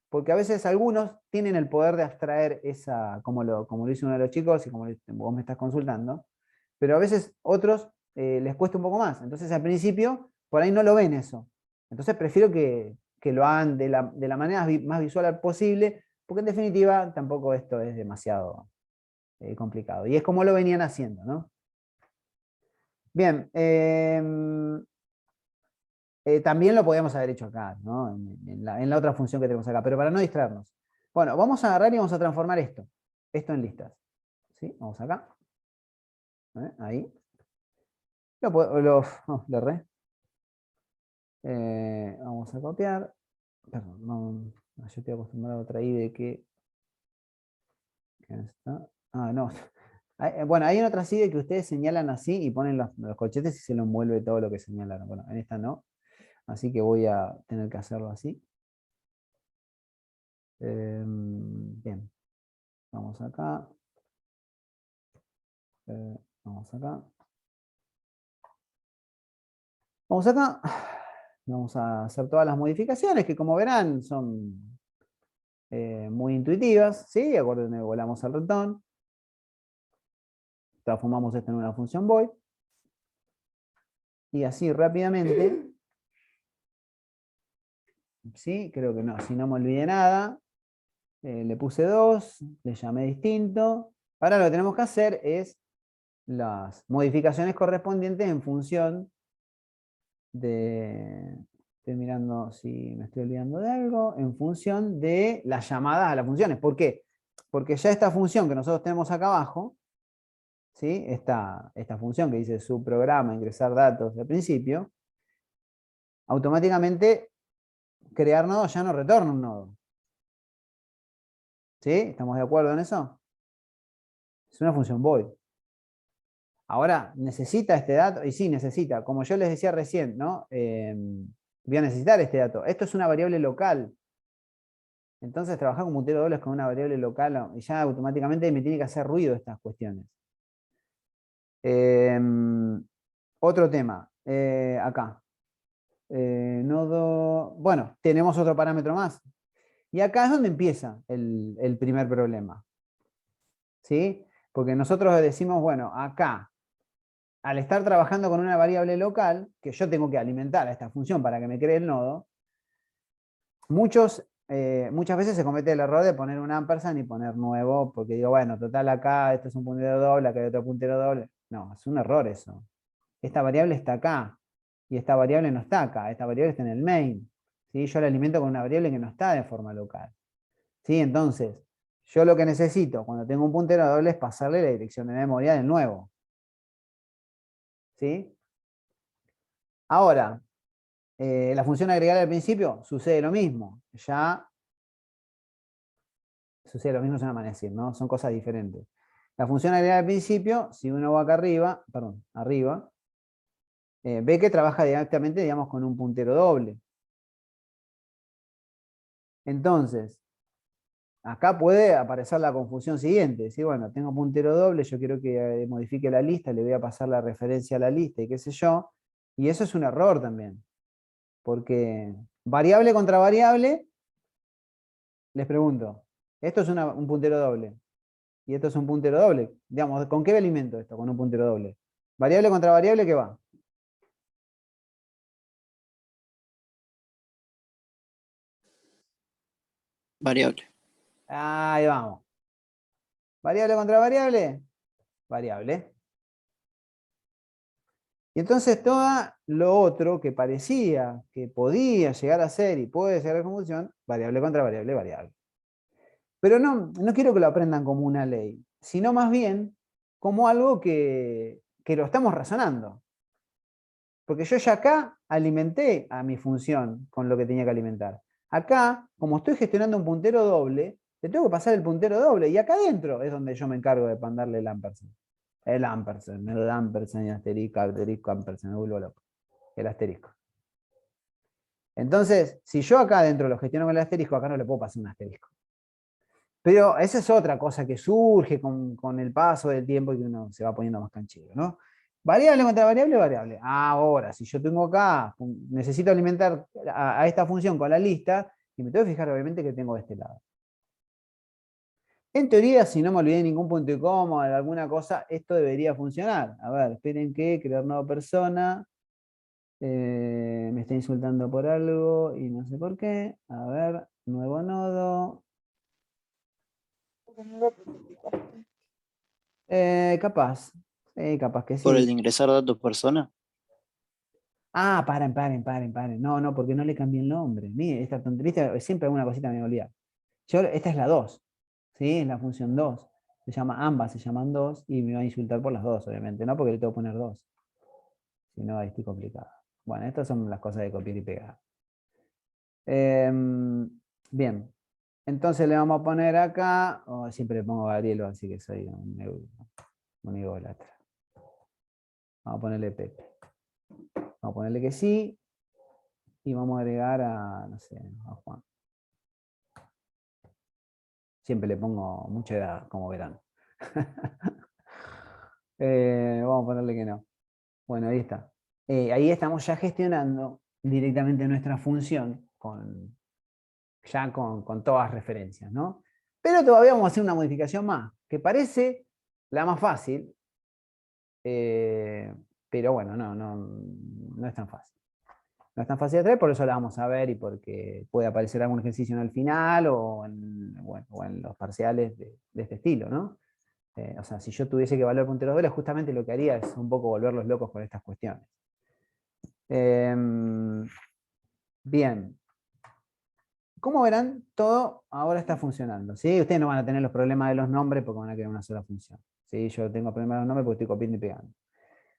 Porque a veces algunos tienen el poder de abstraer esa, como lo hizo uno de los chicos y como vos me estás consultando, pero a veces otros les cuesta un poco más. Entonces al principio por ahí no lo ven eso. Entonces prefiero que lo hagan de la manera más visual posible, porque en definitiva tampoco esto es demasiado complicado. Y es como lo venían haciendo, ¿no? Bien, también lo podíamos haber hecho acá, ¿no? En la otra función que tenemos acá, pero para no distraernos. Bueno, vamos a agarrar y vamos a transformar esto en listas. ¿Sí? Vamos acá. Ahí. Lo erré. Vamos a copiar. Perdón, yo estoy acostumbrado a otra ID que está. No. Bueno, hay en otras ID que ustedes señalan así y ponen los colchetes y se lo envuelve todo lo que señalaron. Bueno, en esta no. Así que voy a tener que hacerlo así. Bien. Vamos acá. Vamos acá. Vamos acá. Vamos a hacer todas las modificaciones que, como verán, son muy intuitivas. ¿Sí? Acuérdense que volamos al ratón. Transformamos esto en una función void. Y así rápidamente. ¿Sí? Creo que no, si no me olvidé nada. le puse 2, le llamé distinto. Ahora lo que tenemos que hacer es las modificaciones correspondientes en función de... Estoy mirando si me estoy olvidando de algo. En función de las llamadas a las funciones. ¿Por qué? Porque ya esta función que nosotros tenemos acá abajo, ¿sí? Esta función que dice subprograma, ingresar datos al principio, automáticamente crear nodo ya no retorna un nodo. ¿Sí? ¿Estamos de acuerdo en eso? Es una función void. Ahora, ¿necesita este dato? Y sí, necesita. Como yo les decía recién, ¿no? Voy a necesitar este dato. Esto es una variable local. Entonces, trabajar con puntero doble con una variable local y ya automáticamente me tiene que hacer ruido estas cuestiones. Otro tema. Acá. Nodo. Bueno, tenemos otro parámetro más. Y acá es donde empieza el primer problema. ¿Sí? Porque nosotros decimos, bueno, acá, al estar trabajando con una variable local, que yo tengo que alimentar a esta función para que me cree el nodo, muchas veces se comete el error de poner un ampersand y poner nuevo, porque digo, bueno, total acá, esto es un puntero doble, acá hay otro puntero doble. No, es un error eso. Esta variable está acá, y esta variable no está acá, esta variable está en el main. ¿Sí? Yo la alimento con una variable que no está de forma local. ¿Sí? Entonces, yo lo que necesito cuando tengo un puntero doble es pasarle la dirección de memoria del nuevo. ¿Sí? Ahora, la función agregar al principio sucede lo mismo. Ya sucede lo mismo, es una manera de decir, ¿no? Son cosas diferentes. La función agregar al principio, si uno va acá arriba, perdón, arriba, ve que trabaja directamente, digamos, con un puntero doble. Entonces, acá puede aparecer la confusión siguiente. ¿Sí? Bueno, tengo puntero doble, yo quiero que modifique la lista, le voy a pasar la referencia a la lista y qué sé yo. Y eso es un error también. Porque variable contra variable, les pregunto, esto es un puntero doble. Y esto es un puntero doble. Digamos, ¿con qué alimento esto? Con un puntero doble. Variable contra variable, ¿qué va? Variable. Ahí vamos. Variable contra variable, variable. Y entonces todo lo otro que parecía que podía llegar a ser y puede llegar a confusión, variable contra variable, variable. Pero no quiero que lo aprendan como una ley, sino más bien como algo que lo estamos razonando. Porque yo ya acá alimenté a mi función con lo que tenía que alimentar. Acá, como estoy gestionando un puntero doble, le tengo que pasar el puntero doble. Y acá adentro es donde yo me encargo de mandarle el ampersand. El ampersand, y asterisco, ampersand, me vuelvo loco. El asterisco. Entonces, si yo acá adentro lo gestiono con el asterisco, acá no le puedo pasar un asterisco. Pero esa es otra cosa que surge con el paso del tiempo y que uno se va poniendo más canchero, ¿no? Variable contra variable, variable. Ahora, si yo tengo acá, necesito alimentar a esta función con la lista, y me tengo que fijar obviamente que tengo de este lado. En teoría, si no me olvidé ningún punto y coma de alguna cosa, esto debería funcionar. A ver, esperen que crear nueva persona. Me está insultando por algo y no sé por qué. A ver, nuevo nodo. Capaz. Capaz que Por el sí. de ingresar datos persona. Ah, paren. No, porque no le cambié el nombre. Mire, esta tontería, siempre alguna cosita me voy a olvidar. Esta es la 2. ¿Sí? Es la función 2. Ambas se llaman 2 y me va a insultar por las dos, obviamente, ¿no? Porque le tengo que poner 2. Si no, ahí estoy complicado. Bueno, estas son las cosas de copiar y pegar. Bien. Entonces le vamos a poner acá, siempre le pongo Gabrielo, así que soy un ególatra. Vamos a ponerle Pepe. Vamos a ponerle que sí. Y vamos a agregar a, no sé, a Juan. Siempre le pongo mucha edad, como verán. Vamos a ponerle que no. Bueno, ahí está. Ahí estamos ya gestionando directamente nuestra función ya con todas las referencias, ¿no? Pero todavía vamos a hacer una modificación más, que parece la más fácil, pero bueno, no es tan fácil. No es tan fácil de traer, por eso la vamos a ver y porque puede aparecer algún ejercicio en el final bueno, o en los parciales de este estilo, ¿no? O sea, si yo tuviese que evaluar punteros dobles, justamente lo que haría es un poco volverlos locos con estas cuestiones. Bien. Como verán, todo ahora está funcionando. ¿Sí? Ustedes no van a tener los problemas de los nombres porque van a querer una sola función. ¿Sí? Yo tengo problemas de los nombres porque estoy copiando y pegando.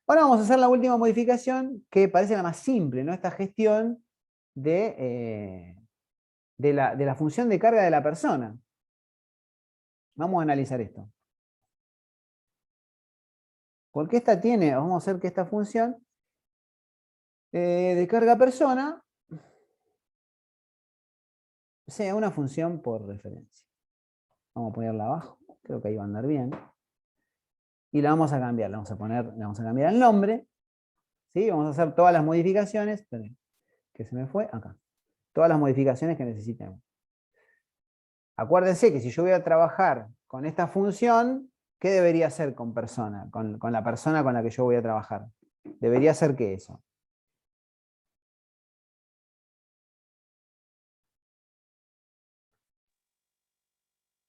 Ahora vamos a hacer la última modificación que parece la más simple, ¿no? Esta gestión de la función de carga de la persona. Vamos a analizar esto. Porque esta tiene, vamos a hacer que esta función de carga persona sea una función por referencia. Vamos a ponerla abajo, creo que ahí va a andar bien. Y la vamos a cambiar, le vamos a cambiar el nombre. ¿Sí? Vamos a hacer todas las modificaciones. Esperen, que se me fue acá. Todas las modificaciones que necesitemos. Acuérdense que si yo voy a trabajar con esta función, ¿qué debería hacer con persona? Con la persona con la que yo voy a trabajar. Debería ser ¿qué eso?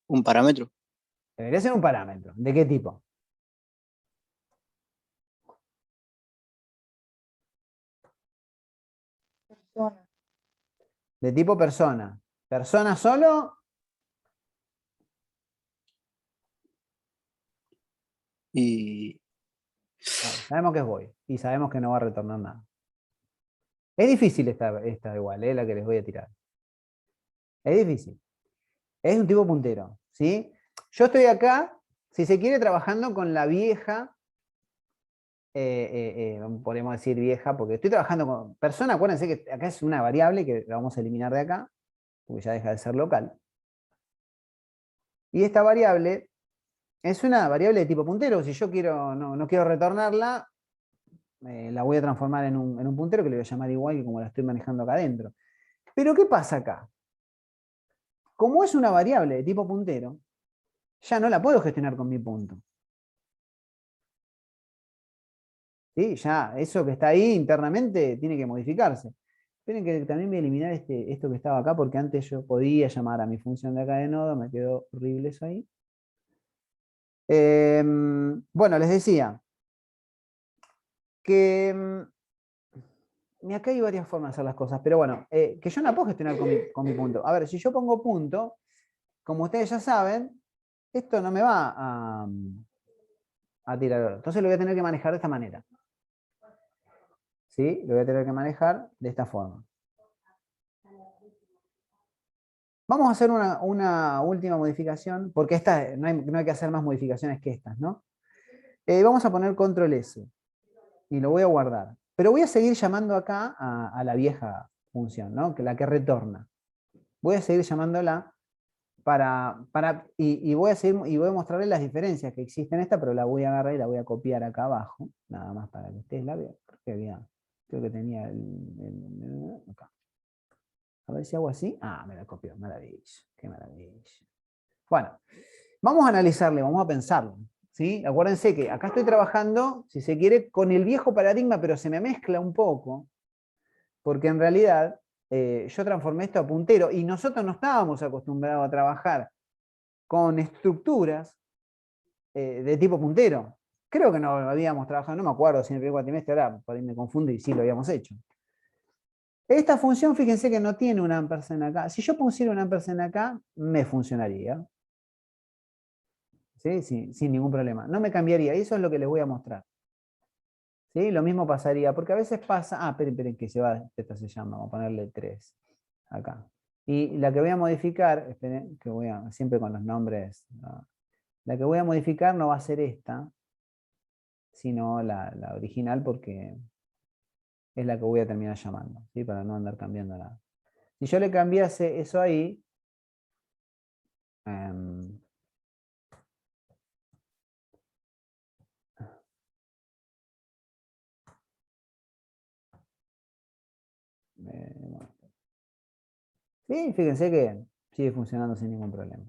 Un parámetro. Debería ser un parámetro. ¿De qué tipo? Persona. De tipo persona. ¿Persona solo? Y Bueno, sabemos que es void. Y sabemos que no va a retornar nada. Es difícil esta igual, la que les voy a tirar. Es difícil. Es un tipo puntero, ¿sí? Yo estoy acá, si se quiere, trabajando con la vieja, podemos decir vieja, porque estoy trabajando con persona, acuérdense que acá es una variable que la vamos a eliminar de acá, porque ya deja de ser local. Y esta variable es una variable de tipo puntero. Si yo no quiero retornarla, la voy a transformar en un puntero que le voy a llamar igual que como la estoy manejando acá adentro. Pero ¿qué pasa acá? Como es una variable de tipo puntero, ya no la puedo gestionar con mi punto. ¿Sí? Ya eso que está ahí internamente tiene que modificarse. Esperen que también voy a eliminar esto que estaba acá, porque antes yo podía llamar a mi función de acá de nodo, me quedó horrible eso ahí. Bueno, les decía que acá hay varias formas de hacer las cosas, pero bueno, que yo no puedo gestionar con mi punto. A ver, si yo pongo punto, como ustedes ya saben, esto no me va a tirar oro. Entonces lo voy a tener que manejar de esta manera. ¿Sí? Lo voy a tener que manejar de esta forma. Vamos a hacer una última modificación, porque no hay que hacer más modificaciones que estas, ¿no? Vamos a poner control S y lo voy a guardar. Pero voy a seguir llamando acá a la vieja función, ¿no? La que retorna. Voy a seguir llamándola y voy a mostrarle las diferencias que existen en esta, pero la voy a agarrar y la voy a copiar acá abajo, nada más para que ustedes la vean. Creo que tenía acá. A ver si hago así. Ah, me la copió. Maravilla. Qué maravilla. Bueno, vamos a analizarle, vamos a pensarlo. ¿Sí? Acuérdense que acá estoy trabajando, si se quiere, con el viejo paradigma, pero se me mezcla un poco, porque en realidad yo transformé esto a puntero y nosotros no estábamos acostumbrados a trabajar con estructuras de tipo puntero. Creo que no habíamos trabajado, no me acuerdo si en el primer cuatrimestre, ahora por ahí me confundo y sí lo habíamos hecho. Esta función, fíjense que no tiene un ampersand acá. Si yo pusiera un ampersand acá, me funcionaría. ¿Sí? Sin ningún problema. No me cambiaría. Y eso es lo que les voy a mostrar. ¿Sí? Lo mismo pasaría, porque a veces pasa... Ah, esperen que se va. Esta se llama. Vamos a ponerle 3 acá. Y la que voy a modificar, esperen, siempre con los nombres. ¿No? La que voy a modificar no va a ser esta, sino la original, porque es la que voy a terminar llamando, ¿sí? Para no andar cambiando nada. Si yo le cambiase eso ahí, bueno. Sí, fíjense que sigue funcionando sin ningún problema.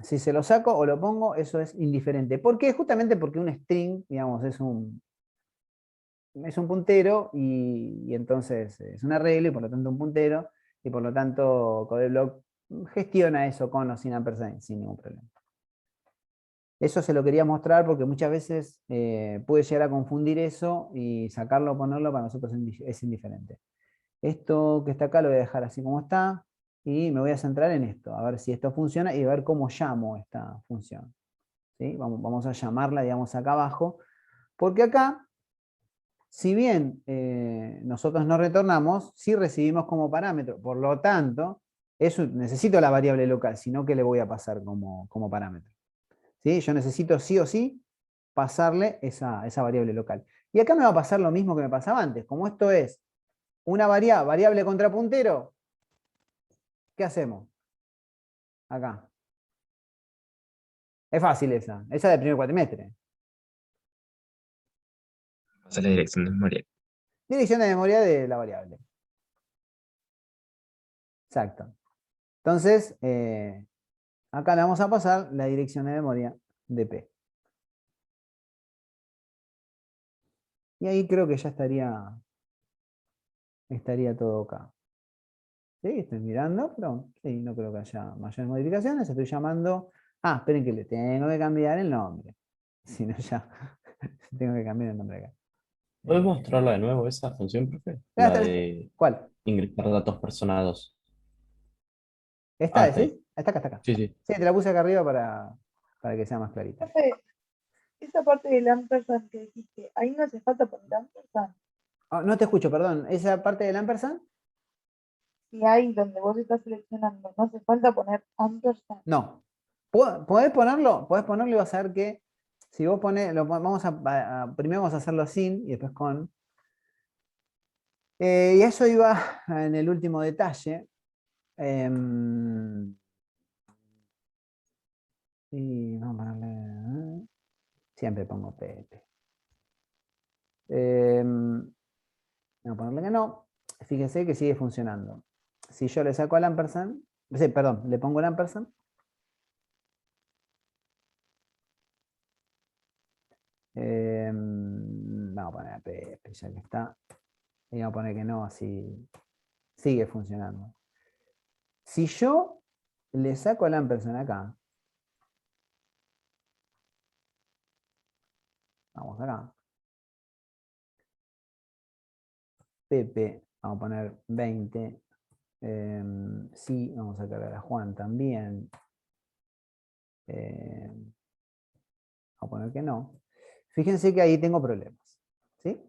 Si se lo saco o lo pongo, eso es indiferente. ¿Por qué? Justamente porque un string, digamos, es es un puntero y entonces es un arreglo y por lo tanto un puntero y por lo tanto Codeblock gestiona eso con o sin ampersand sin ningún problema. Eso se lo quería mostrar porque muchas veces puede llegar a confundir eso y sacarlo o ponerlo para nosotros es indiferente. Esto que está acá lo voy a dejar así como está y me voy a centrar en esto, a ver si esto funciona y a ver cómo llamo esta función. ¿Sí? Vamos a llamarla, digamos, acá abajo, porque acá, si bien nosotros no retornamos, sí recibimos como parámetro, por lo tanto, necesito la variable local, sino que le voy a pasar como parámetro. ¿Sí? Yo necesito sí o sí pasarle esa variable local. Y acá me va a pasar lo mismo que me pasaba antes. Como esto es una variable contrapuntero, ¿qué hacemos? Acá. Es fácil esa del primer cuatrimestre. Pasa la dirección de memoria. Dirección de memoria de la variable. Exacto. Entonces, acá le vamos a pasar la dirección de memoria de P. Y ahí creo que ya estaría todo acá. ¿Sí? Estoy mirando, pero sí, no creo que haya mayores modificaciones. Estoy llamando. Ah, esperen que le tengo que cambiar el nombre. Si no, ya tengo que cambiar el nombre acá. ¿Puedes mostrarla de nuevo esa función, profe? La de ¿Cuál? ingresar datos personados. ¿Esta Ah, está decís? ahí. Está acá, está acá. Sí, sí. Sí, te la puse acá arriba para que sea más clarita. Profe, esa parte del ampersand que dijiste, ahí no hace falta poner ampersand. Ah, no te escucho, perdón. ¿Esa parte del ampersand? Si ahí donde vos estás seleccionando, no hace falta poner ampersand. No. Podés ponerlo y vas a ver que si vos pones, primero vamos a hacerlo sin y después con. Y eso iba en el último detalle. Y vamos a ponerle. Siempre pongo PP. Vamos a ponerle que no. Fíjense que sigue funcionando. Si yo le saco al ampersand, perdón, le pongo el ampersand. Vamos a poner PP, ya que está. Y vamos a poner que no, así sigue funcionando. Si yo le saco al ampersand acá, vamos acá, Pepe, vamos a poner 20, sí, vamos a cargar a Juan también, vamos a poner que no. Fíjense que ahí tengo problemas, ¿sí?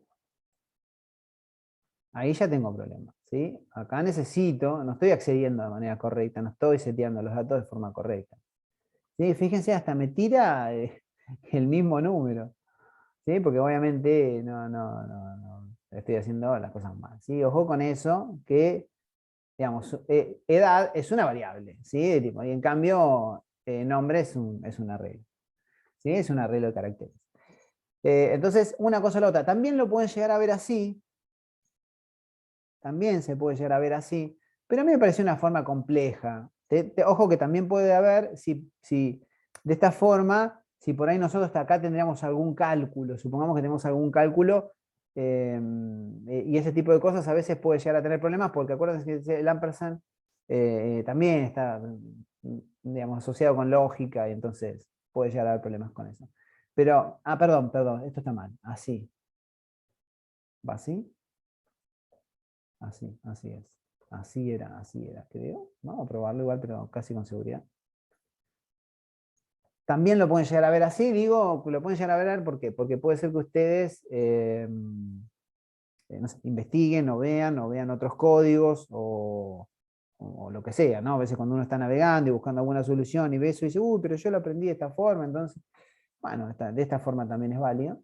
Ahí ya tengo problemas, ¿sí? Acá necesito, no estoy accediendo de manera correcta, no estoy seteando los datos de forma correcta. ¿Sí? Fíjense, hasta me tira el mismo número, ¿sí? Porque obviamente no, estoy haciendo las cosas mal, ¿sí? Ojo con eso, que, digamos, edad es una variable, ¿sí? Tipo, y en cambio, nombre es un arreglo, ¿sí? Es un arreglo de caracteres. Entonces, una cosa o la otra. También lo pueden llegar a ver así, también se puede llegar a ver así, pero a mí me parece una forma compleja. Ojo que también puede haber, si de esta forma, si por ahí nosotros hasta acá tendríamos algún cálculo, supongamos que tenemos algún cálculo, y ese tipo de cosas a veces puede llegar a tener problemas, porque acuérdense que el ampersand también está, digamos, asociado con lógica, y entonces puede llegar a haber problemas con eso. Pero, perdón, esto está mal, así. ¿Va así? Así es. Así era, creo. Vamos a probarlo igual, pero casi con seguridad. También lo pueden llegar a ver así, digo, lo pueden llegar a ver, ¿por qué? Porque puede ser que ustedes no sé, investiguen o vean otros códigos o lo que sea, ¿no? A veces cuando uno está navegando y buscando alguna solución y ve eso y dice, uy, pero yo lo aprendí de esta forma, entonces, bueno, de esta forma también es válido.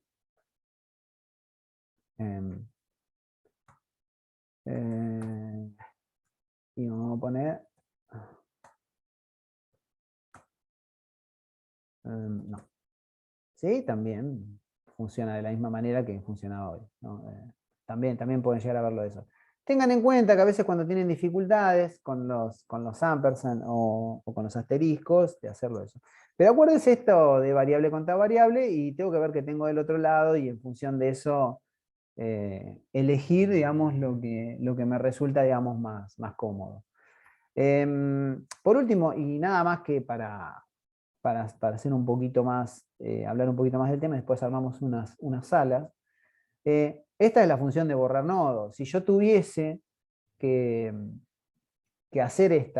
Y vamos a poner... no. Sí, también funciona de la misma manera que funcionaba hoy, ¿no? También pueden llegar a verlo eso. Tengan en cuenta que a veces cuando tienen dificultades con los ampersand o con los asteriscos, de hacerlo eso. Pero acuérdense esto de variable contra variable y tengo que ver qué tengo del otro lado y en función de eso elegir, digamos, lo que me resulta, digamos, más cómodo. Por último, y nada más que para hacer un poquito más, hablar un poquito más del tema, después armamos unas salas. Esta es la función de borrar nodos. Si yo tuviese que hacer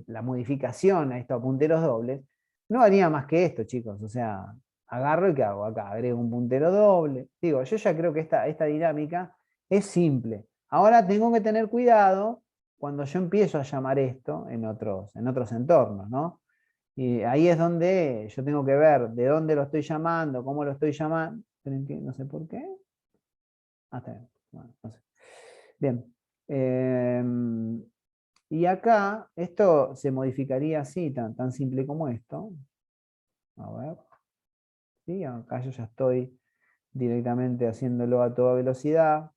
la modificación a estos punteros dobles, no haría más que esto, chicos. O sea, agarro y ¿qué hago? Acá agrego un puntero doble. Digo, yo ya creo que esta dinámica es simple. Ahora tengo que tener cuidado cuando yo empiezo a llamar esto en otros entornos, ¿no? Y ahí es donde yo tengo que ver de dónde lo estoy llamando, cómo lo estoy llamando. No sé por qué. Ah, está bien. Bueno, no sé. Bien. Y acá esto se modificaría así, tan simple como esto. A ver. ¿Sí? Acá yo ya estoy directamente haciéndolo a toda velocidad,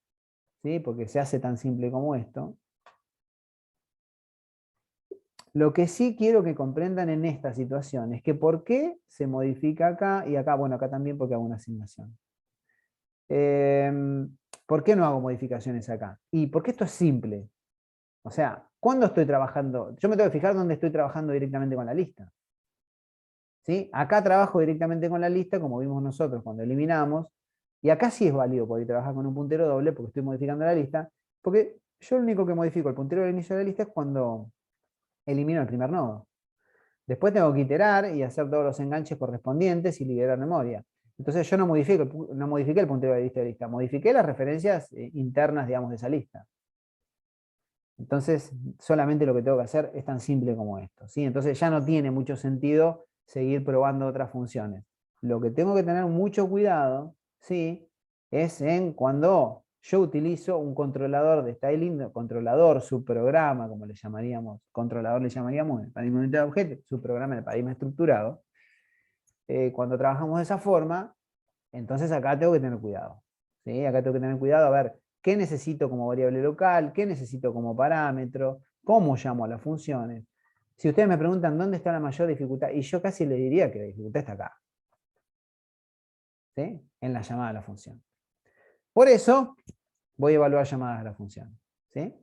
¿sí? Porque se hace tan simple como esto. Lo que sí quiero que comprendan en esta situación es que por qué se modifica acá y acá, bueno, acá también porque hago una asignación. ¿Por qué no hago modificaciones acá? Y porque esto es simple. O sea, ¿cuándo estoy trabajando? Yo me tengo que fijar dónde estoy trabajando directamente con la lista. ¿Sí? Acá trabajo directamente con la lista, como vimos nosotros cuando eliminamos, y acá sí es válido poder trabajar con un puntero doble porque estoy modificando la lista, porque yo lo único que modifico el puntero del inicio de la lista es cuando elimino el primer nodo. Después tengo que iterar y hacer todos los enganches correspondientes y liberar memoria. Entonces yo no modifiqué el puntero de lista, modifiqué las referencias internas, digamos, de esa lista. Entonces, solamente lo que tengo que hacer es tan simple como esto, ¿sí? Entonces ya no tiene mucho sentido seguir probando otras funciones. Lo que tengo que tener mucho cuidado, ¿sí? Es en cuando yo utilizo un controlador de styling, controlador, subprograma, como le llamaríamos, controlador le llamaríamos en el paradigma de unidad de objeto, subprograma en el paradigma estructurado. Cuando trabajamos de esa forma, entonces acá tengo que tener cuidado, ¿sí? Acá tengo que tener cuidado a ver qué necesito como variable local, qué necesito como parámetro, cómo llamo a las funciones. Si ustedes me preguntan dónde está la mayor dificultad, y yo casi les diría que la dificultad está acá, ¿sí? En la llamada a la función. Por eso voy a evaluar llamadas a la función, ¿sí?